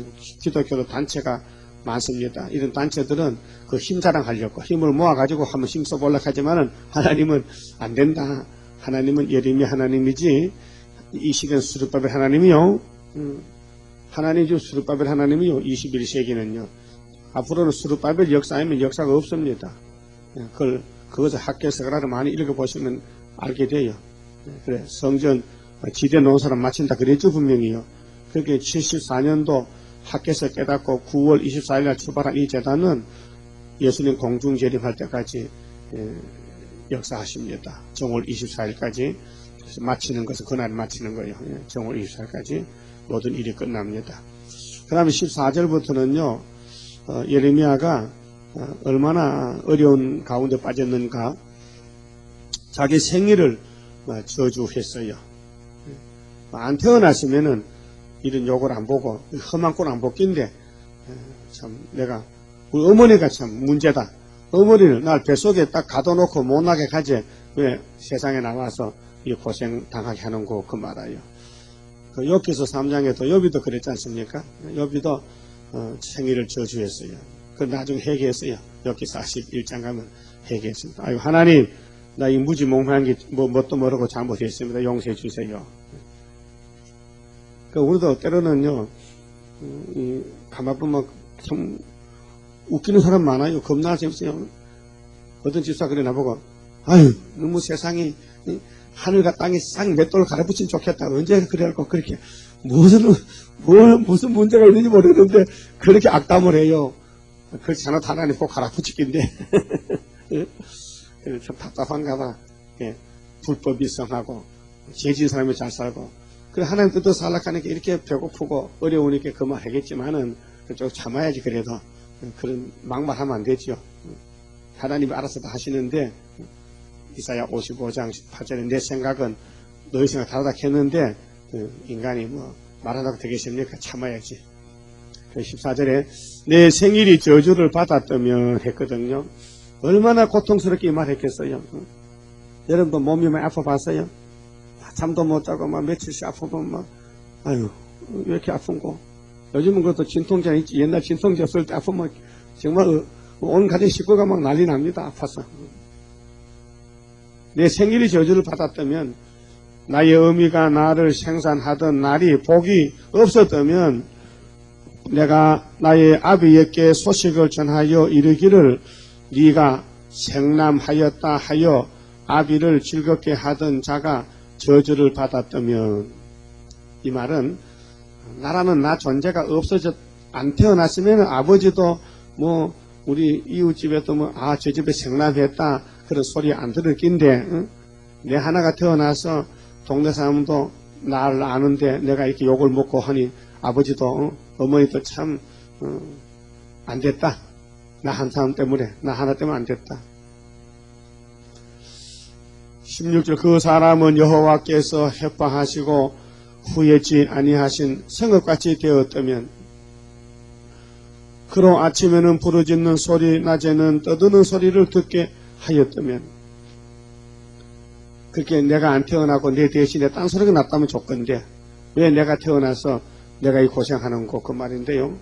Speaker 1: 기독교도 단체가 많습니다. 이런 단체들은 그 힘 자랑하려고 힘을 모아가지고 한번 힘 써보려고 하지만은 하나님은 안 된다. 하나님은 예레미야 하나님이지, 이 시대는 스룹바벨 하나님이요. 하나님이 스룹바벨 하나님이요. 21세기는요. 앞으로는 스룹바벨 역사이면 역사가 없습니다. 그것을 학교에서 많이 읽어보시면 알게 돼요. 그래, 성전 지대 논사를 마친다 그랬죠, 분명히요. 그렇게 74년도 학교에서 깨닫고 9월 24일날 출발한 이 재단은 예수님 공중 재림할 때까지 역사하십니다. 정월 24일까지 마치는 것은 그날 마치는 거예요. 정월 24일까지 모든 일이 끝납니다. 그 다음에 14절부터는요, 예레미야가 얼마나 어려운 가운데 빠졌는가, 자기 생일을 저주했어요. 안 태어났으면은 이런 욕을 안 보고 험한 꼴 안 벗긴데, 참 내가 우리 어머니가 참 문제다. 어머니를 날 뱃속에 딱 가둬놓고 못 나게 가지 왜 세상에 나와서 이 고생 당하게 하는 거 그 말아요. 그 욥기서 3장에도 욥이도 그랬지 않습니까? 욥이도 생일을 저주했어요. 그 나중에 회개했어요. 욥기 41장 가면 회개했습니다. 아유 하나님, 나 이 무지몽매한 게 뭣도 모르고 잘못했습니다. 용서해 주세요. 그 우리도 때로는요, 가만 보면 참 웃기는 사람 많아요. 겁나 재밌어요. 어떤 집사 그래 나보고, 아유 너무 세상이 하늘과 땅이 싹 맷돌을 갈아붙이면 좋겠다. 언제 그래갖고 그렇게 무슨 문제가 있는지 모르겠는데 그렇게 악담을 해요. 그렇지 않아도 하나님 꼭 갈아붙이긴데 예? 참 답답한가 봐. 예. 불법이 성하고 죄진 사람이 잘 살고 그래 하나님 뜻대로 살락하니까 이렇게 배고프고 어려우니까 그 말 하겠지만은 좀 참아야지. 그래도 그런 막말하면 안 되죠. 하나님이 알아서 다 하시는데 이사야 55장 18절에 내 생각은 너희 생각 다르다 했는데 인간이 뭐 말한다고 되겠습니까? 참아야지. 14절에 내 생일이 저주를 받았다면 했거든요. 얼마나 고통스럽게 이 말 했겠어요. 여러분도 몸이 많이 아파봤어요? 잠도 못 자고 막 며칠씩 아프고 막 아유 왜 이렇게 아픈고. 요즘은 그것도 진통제 있지. 옛날 진통제 쓸 때 아프면 정말 온 가정 식구가 막 난리 납니다. 아파서. 내 생일이 저주를 받았다면 나의 어미가 나를 생산하던 날이 복이 없었다면 내가 나의 아비에게 소식을 전하여 이르기를 네가 생남하였다 하여 아비를 즐겁게 하던 자가 저주를 받았다면, 이 말은 나라는 나 존재가 없어져 안 태어났으면 아버지도 뭐 우리 이웃집에도 뭐 저 집에 생남했다 그런 소리 안 들을 낀데 내 하나가 태어나서 동네 사람도 나를 아는데 내가 이렇게 욕을 먹고 하니 아버지도 어머니도 참 안 됐다. 나 한 사람 때문에, 나 하나 때문에 안 됐다. 16절 그 사람은 여호와께서 해방하시고 후회치 아니하신 성읍같이 되었다면 그로 아침에는 부르짖는 소리 낮에는 떠드는 소리를 듣게 하였다면 그렇게 내가 안 태어나고 내 대신에 딴 소리가 났다면 좋건데 왜 내가 태어나서 내가 이 고생하는 거 그 말인데요.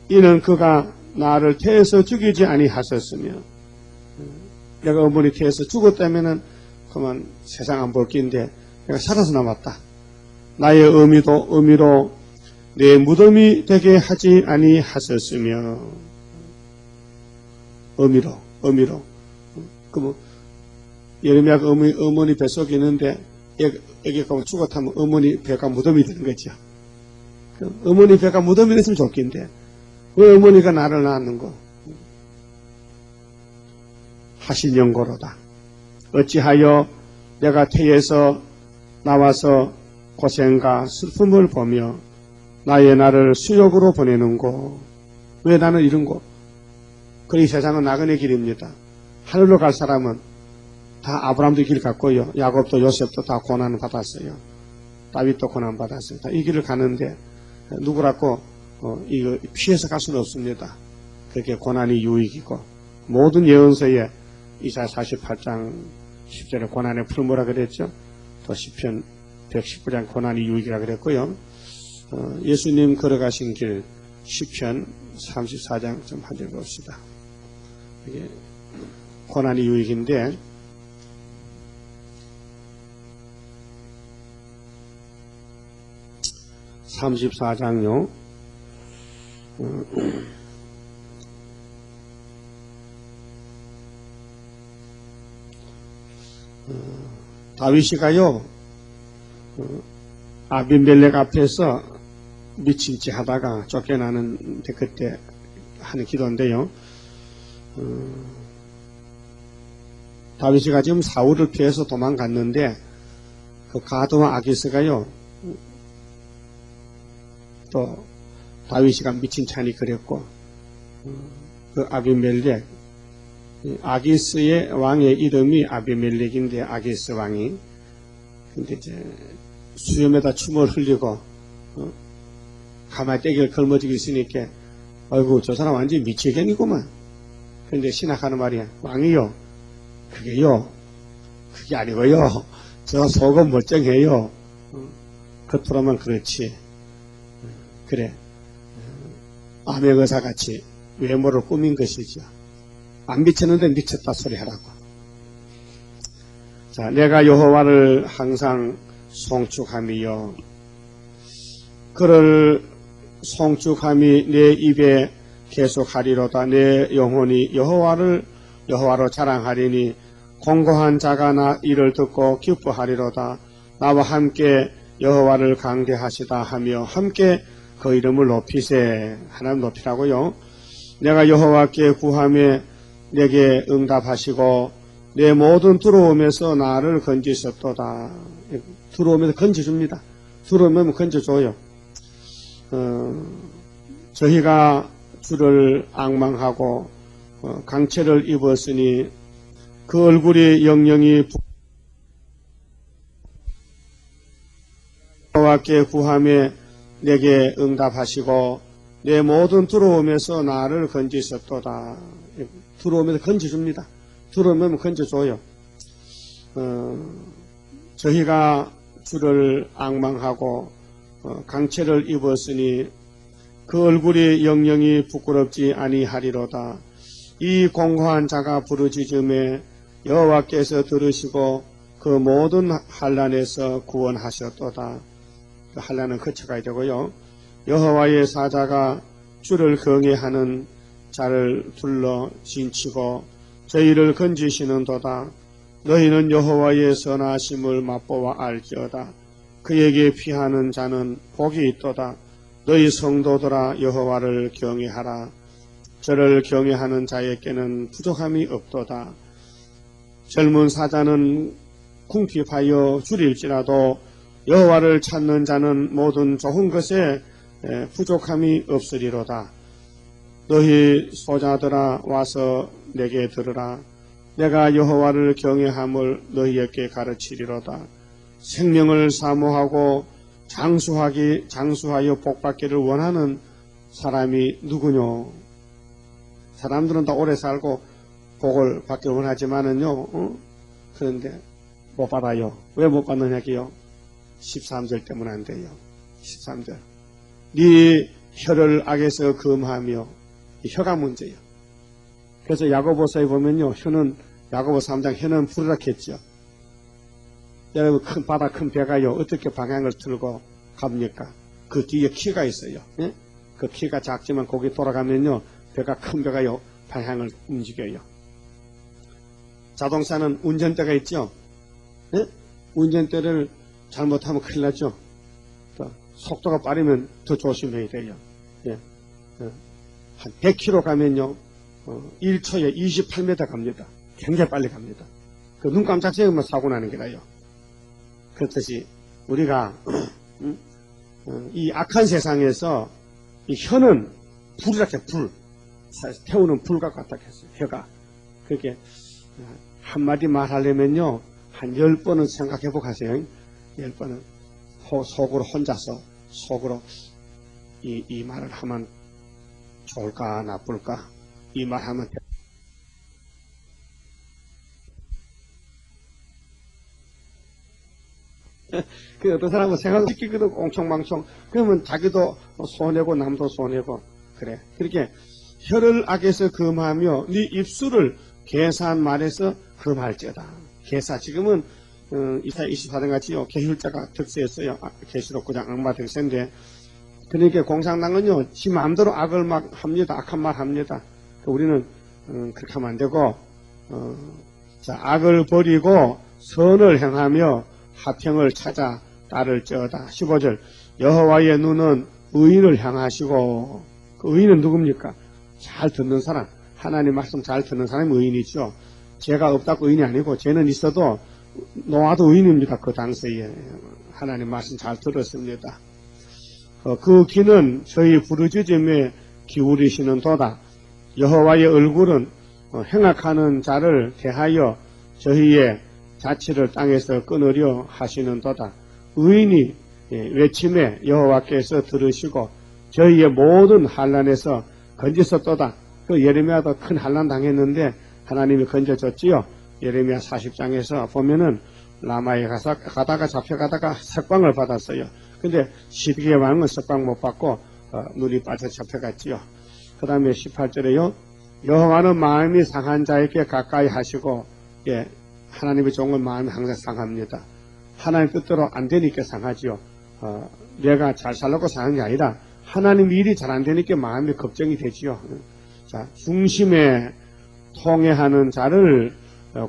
Speaker 1: 이는 그가 나를 태에서 죽이지 아니하셨으며 내가 어머니 태에서 죽었다면은 그만 세상 안 볼 낀데 내가 살아서 남았다. 나의 의미로 내 무덤이 되게 하지 아니하셨으며 의미로 그뭐 예레미야가 어머니 뱃속에 있는데 애기가 죽었다면 어머니 배가 무덤이 되는 거죠. 어머니 배가 무덤이 됐으면 좋겠는데 왜 어머니가 나를 낳았는고? 하신 영고로다. 어찌하여 내가 태에서 나와서 고생과 슬픔을 보며 나의 날을 수욕으로 보내는고? 왜 나는 이런고? 이 세상은 나그네 길입니다. 하늘로 갈 사람은 다 아브라함도 길 갔고요. 야곱도 요셉도 다 고난을 받았어요. 다윗도 고난 받았어요. 다 이 길을 가는데 누구라고 이거 피해서 갈 수는 없습니다. 그렇게 고난이 유익이고 모든 예언서에 이사야 48장 10절에 고난의 풀무라 그랬죠. 또 시편 119장 고난이 유익이라 그랬고요. 예수님 걸어가신 길 시편 34장 좀 한번 봅시다. 이게 고난이 유익인데 34장요. 다윗이가요 아비멜렉 앞에서 미친 짓 하다가 쫓겨나는데 그때 하는 기도인데요. 다윗이가 지금 사울을 피해서 도망갔는데 그 가드와 아기스가요 또 다윗이가 미친 찬이 그랬고 그 아비멜렉 아기스의 왕의 이름이 아비멜렉인데 아기스 왕이 근데 이제 수염에다 춤을 흘리고 가마에 떼기를 걸머지고 있으니까 아이고 저 사람 완전히 미치겠니구만. 근데 신학하는 말이야. 왕이요 그게 아니고요 저 속은 멀쩡해요. 겉으로만 그렇지. 그래 암의 의사같이 외모를 꾸민 것이죠. 안 미쳤는데 미쳤다 소리 하라고. 자, 내가 여호와를 항상 송축함이요 그를 송축함이 내 입에 계속하리로다. 내 영혼이 여호와로 자랑하리니 공고한 자가 나 이를 듣고 기뻐하리로다. 나와 함께 여호와를 강대하시다 하며 함께 그 이름을 높이세. 하나님 높이라고요. 내가 여호와께 구함에 내게 응답하시고 내 모든 두려움에서 나를 건지셨도다. 두려움에서 건져줍니다. 두려움은 건져줘요. 저희가 주를 앙망하고 강체를 입었으니 그 얼굴이 영영이 여호와께 구하며 내게 응답하시고 내 모든 두려움에서 나를 건지셨도다. 두려움에서 건져줍니다. 두려움은 건져줘요. 저희가 주를 앙망하고 강체를 입었으니 그 얼굴이 영영이 부끄럽지 아니하리로다. 이 공고한 자가 부르짖음에 여호와께서 들으시고 그 모든 환난에서 구원하셨도다. 그 환난은 거쳐가야 되고요. 여호와의 사자가 주를 경외하는 자를 둘러 진치고 저희를 건지시는도다. 너희는 여호와의 선하심을 맛보아 알지어다. 그에게 피하는 자는 복이 있도다. 너희 성도들아 여호와를 경외하라. 저를 경외하는 자에게는 부족함이 없도다. 젊은 사자는 궁핍하여 줄일지라도 여호와를 찾는 자는 모든 좋은 것에 부족함이 없으리로다. 너희 소자들아 와서 내게 들으라. 내가 여호와를 경외함을 너희에게 가르치리로다. 생명을 사모하고 장수하여 복받기를 원하는 사람이 누구뇨? 사람들은 다 오래 살고 복을 받기를 원하지만은요, 그런데 못 받아요. 왜 못 받느냐기요? 13절 때문에 안 돼요. 13절. 네 혀를 악에서 금하며, 혀가 문제예요. 그래서 야고보서에 보면요, 야고보 3장 혀는 부르락했죠. 여러분, 큰 바다, 큰 배가요, 어떻게 방향을 틀고 갑니까? 그 뒤에 키가 있어요. 예? 그 키가 작지만 거기 돌아가면요, 큰 배가요, 방향을 움직여요. 자동차는 운전대가 있죠? 예? 운전대를 잘못하면 큰일 나죠? 속도가 빠르면 더 조심해야 돼요. 예. 한 100km 가면요, 1초에 28m 갑니다. 굉장히 빨리 갑니다. 그 눈 깜짝새면 사고 나는 게 나요. 그렇듯이 우리가 이 악한 세상에서 이 혀는 불이라게 태우는 불과 같다 했어요. 혀가. 그렇게 한마디 말하려면요, 한 10번은 생각해보고 하세요. 10번은 속으로 혼자서 속으로 이 말을 하면 좋을까 나쁠까, 이 말 하면 그 어떤 사람은 생각시키기도 엉청망청, 그러면 자기도 손해고 남도 손해고 그래. 그렇게 혀를 악에서 금하며 네 입술을 계산 말에서 금할지어다. 계사, 지금은 이사야 24장 같이요, 계율자가 득세했어요. 계시록 9장 악마 득세인데, 그러니까 공산당은요, 지 마음대로 악을 막 합니다. 악한 말 합니다. 우리는 그렇게 하면 안 되고, 자, 악을 버리고 선을 행하며 화평을 찾아 따를지어다. 15절. 여호와의 눈은 의인을 향하시고, 그 의인은 누굽니까? 잘 듣는 사람, 하나님 말씀 잘 듣는 사람이 의인이죠. 죄가 없다고 의인이 아니고, 죄는 있어도 노아도 의인입니다. 그 당시에 하나님 말씀 잘 들었습니다. 그 귀는 저희 부르짖음에 기울이시는 도다. 여호와의 얼굴은 행악하는 자를 대하여 저희의 자취를 땅에서 끊으려 하시는 도다. 의인이 외침에 여호와께서 들으시고 저희의 모든 환난에서 건지셨도다. 그 예레미야도 큰 환난 당했는데 하나님이 건져줬지요. 예레미야 40장에서 보면은 라마에 가다가 잡혀가다가 석방을 받았어요. 근데 시드기야 왕은 석방 못 받고 눈이 빠져 잡혀갔지요. 그 다음에 18절에요. 여호와는 마음이 상한 자에게 가까이 하시고, 예, 하나님의 종은 마음이 항상 상합니다. 하나님 뜻대로 안 되니까 상하지요. 내가 잘 살려고 상한 게 아니라 하나님 일이 잘 안 되니까 마음이 걱정이 되지요. 자, 중심에 통해하는 자를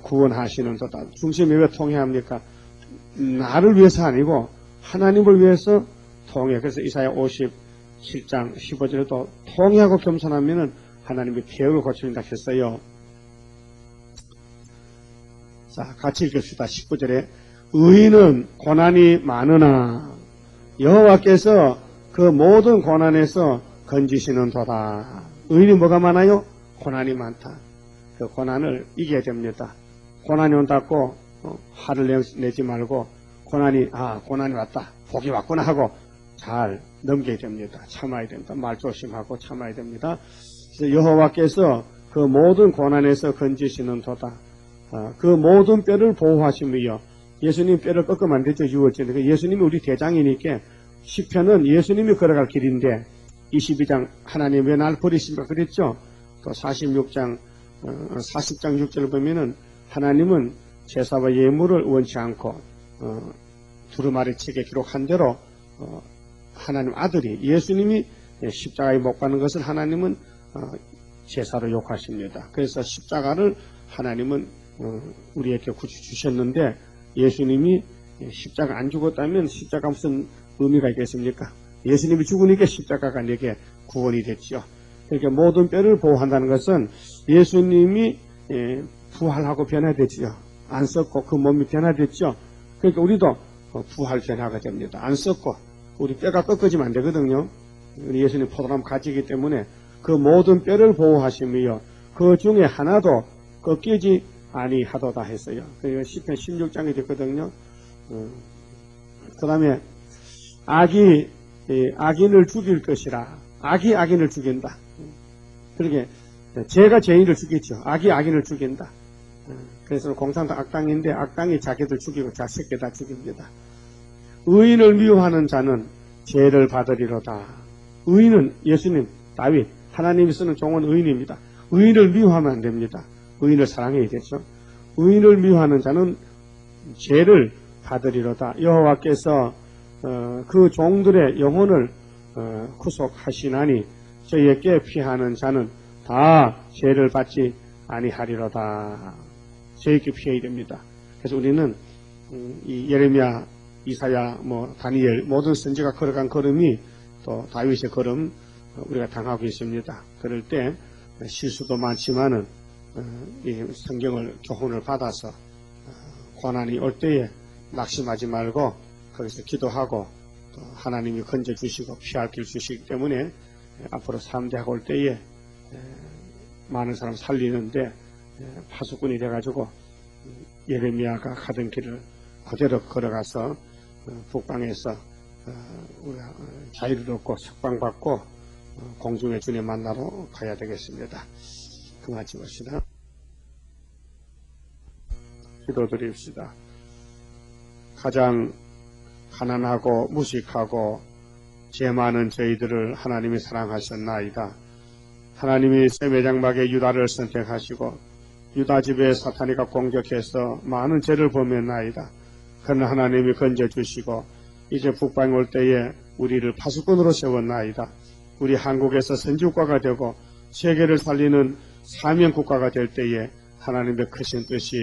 Speaker 1: 구원하시는 도다. 중심에 왜 통해합니까? 나를 위해서 아니고 하나님을 위해서 통해. 그래서 이사야 57장 15절에도 통해하고 겸손하면은 하나님이 폐역을 고쳐준다 했어요. 자, 같이 읽읍시다. 19절에 의인은 고난이 많으나 여호와께서 그 모든 고난에서 건지시는도다. 의인이 뭐가 많아요? 고난이 많다. 그 고난을 이겨야 됩니다. 고난이 온다고 화를 내지 말고 고난이 왔다. 복이 왔구나 하고 잘 넘겨야 됩니다. 참아야 됩니다. 말 조심하고 참아야 됩니다. 그래서 여호와께서 그 모든 고난에서 건지시는도다. 그 모든 뼈를 보호하시며 예수님 뼈를 꺾으면 안 되죠. 6월절에. 예수님이 우리 대장이니까 시편은 예수님이 걸어갈 길인데 22장 하나님 왜 날 버리십니까 그랬죠. 또 46장 40장 6절을 보면은 하나님은 제사와 예물을 원치 않고 두루마리 책에 기록한 대로 하나님 아들이 예수님이 십자가에 못 가는 것을 하나님은 제사로 욕하십니다. 그래서 십자가를 하나님은 우리에게 굳이 주셨는데 예수님이 십자가 안 죽었다면 십자가 무슨 의미가 있겠습니까? 예수님이 죽으니까 십자가가 내게 구원이 됐죠. 그러니까 모든 뼈를 보호한다는 것은 예수님이 부활하고 변화됐죠. 안 썩고 그 몸이 변화됐죠. 그러니까 우리도 부활 변화가 됩니다. 안 썩고 우리 뼈가 꺾어지면 안 되거든요. 우리 예수님 포도나무 가지이기 때문에 그 모든 뼈를 보호하시며 그 중에 하나도 꺾이지 아니하도다 했어요. 그러니까 시편 16장이 됐거든요. 그 다음에 악인을 죽일 것이라. 악이 악인을 죽인다. 그러게 죄가 죄인을 죽이죠. 악이 악인을 죽인다. 그래서 공산당 악당인데 악당이 자기들 죽이고 자식들 다 죽입니다. 의인을 미워하는 자는 죄를 받으리로다. 의인은 예수님, 다윗, 하나님이 쓰는 종은 의인입니다. 의인을 미워하면 안 됩니다. 의인을 사랑해야 되죠. 의인을 미워하는 자는 죄를 받으리로다. 여호와께서 그 종들의 영혼을 구속하시나니 저희에게 피하는 자는 다 죄를 받지 아니하리로다. 저희에게 피해야 됩니다. 그래서 우리는 이 예레미야, 이사야, 다니엘 모든 선지가 걸어간 걸음이 또 다윗의 걸음 우리가 당하고 있습니다. 그럴 때 실수도 많지만은 이 성경을 교훈을 받아서 고난이 올 때에 낙심하지 말고 거기서 기도하고 또 하나님이 건져주시고 피할 길 주시기 때문에 앞으로 3대하고 올 때에 많은 사람 살리는데 파수꾼이 돼가지고 예레미야가 가던 길을 그대로 걸어가서 북방에서 우리가 자유를 얻고 석방받고 공중의 주님 만나러 가야 되겠습니다. 그만 찍읍시다. 기도드립시다. 가장 가난하고 무식하고 죄 많은 저희들을 하나님이 사랑하셨나이다. 하나님이 세매장막의 유다를 선택하시고 유다 집에 사탄이가 공격해서 많은 죄를 범했나이다. 그러나 하나님이 건져주시고 이제 북방에 올 때에 우리를 파수꾼으로 세웠나이다. 우리 한국에서 선지국가가 되고 세계를 살리는 사명국가가 될 때에 하나님의 크신 뜻이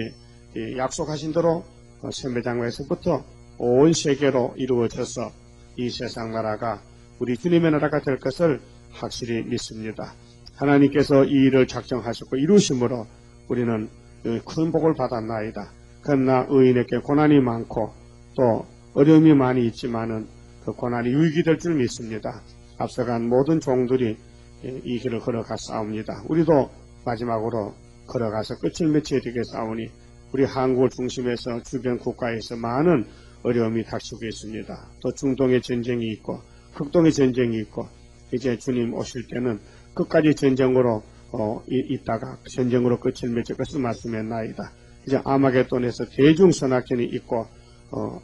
Speaker 1: 약속하신 대로 세매장막에서부터 온 세계로 이루어져서 이 세상 나라가 우리 주님의 나라가 될 것을 확실히 믿습니다. 하나님께서 이 일을 작정하셨고 이루심으로 우리는 큰 복을 받았나이다. 그러나 의인에게 고난이 많고 또 어려움이 많이 있지만은 그 고난이 유익이 될 줄 믿습니다. 앞서간 모든 종들이 이 길을 걸어가 싸웁니다. 우리도 마지막으로 걸어가서 끝을 맺혀야 되겠사오니 우리 한국을 중심해서 주변 국가에서 많은 어려움이 닥치고 있습니다. 또 중동의 전쟁이 있고 극동의 전쟁이 있고 이제 주님 오실 때는 끝까지 전쟁으로 있다가 전쟁으로 끝을 맺을 것을 말씀했나이다. 이제 아마겟돈에서 대중선악전이 있고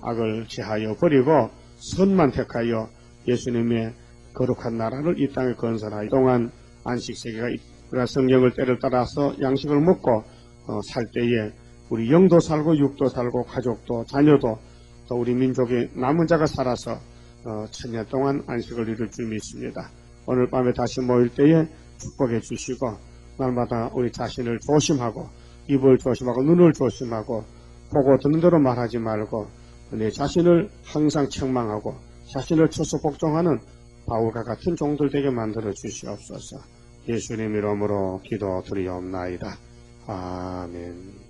Speaker 1: 악을 제하여 버리고 선만 택하여 예수님의 거룩한 나라를 이 땅에 건설하여 동안 안식세계가 우리가 성경을 때를 따라서 양식을 먹고 살 때에 우리 영도 살고 육도 살고 가족도 자녀도 또 우리 민족의 남은 자가 살아서 천년 동안 안식을 이룰 줄 믿습니다. 오늘 밤에 다시 모일 때에 축복해 주시고 날마다 우리 자신을 조심하고 입을 조심하고 눈을 조심하고 보고 듣는 대로 말하지 말고 내 자신을 항상 책망하고 자신을 처소 복종하는 바울과 같은 종들 되게 만들어 주시옵소서. 예수님 이름으로 기도드리옵나이다. 아멘.